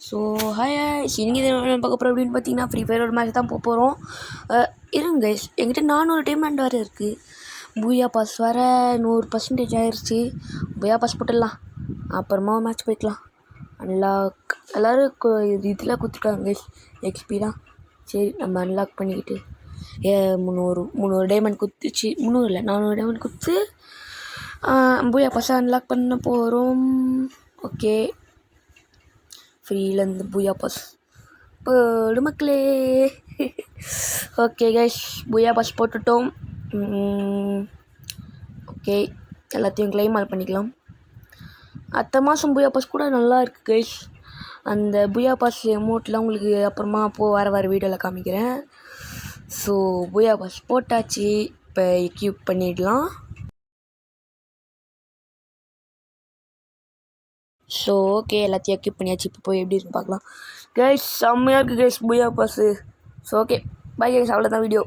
So hi நீங்கள் இதை பார்க்க போகிறோம் அப்படின்னு பார்த்தீங்கன்னா ஃப்ரீ ஃபயரோட மேட்ச் தான் போக போகிறோம். இருங்க என்கிட்ட 400 டைமண்ட் வேறு இருக்குது. பூயா பாஸ் வேறு 100% ஆயிடுச்சு. பூயா பாஸ் போட்டுடலாம், அப்புறமா மேட்ச் போய்க்கலாம். அன்லாக் எல்லோரும் இதில் கொடுத்துருக்காங்க எக்ஸ்பிலாம். சரி நம்ம அன்லாக் பண்ணிக்கிட்டு 300 டைமண்ட் கொடுத்துச்சு. 300 இல்லை 400 டைமண்ட் கொடுத்து பூயா பாஸை அன்லாக் பண்ண போகிறோம். ஓகே, ஃப்ரீலேருந்து பூயா பாஸ் போடு மக்களே. ஓகே கைஸ், பூயா பாஸ் போட்டுட்டோம். ஓகே, எல்லாத்தையும் கிளைம் ஆல் பண்ணிக்கலாம். அடுத்த மாதம் பூயா பாஸ் கூட நல்லா இருக்குது கைஸ். அந்த பூயா பாஸ் அமௌண்ட்லாம் உங்களுக்கு அப்புறமா வர வீடியோவில் காமிக்கிறேன். ஸோ பூயா பாஸ் போட்டாச்சு, இப்போ எக்யூப் பண்ணிடலாம். ஸோ ஓகே, எல்லாத்தையும் எக்யூப் பண்ணியாச்சு. இப்போ போய் எப்படி இருக்குன்னு பார்க்கலாம் கைஸ். செம்மையாக இருக்குது கைஸ் பூயா boss. So okay, bye guys, அவ்வளோதான் வீடியோ.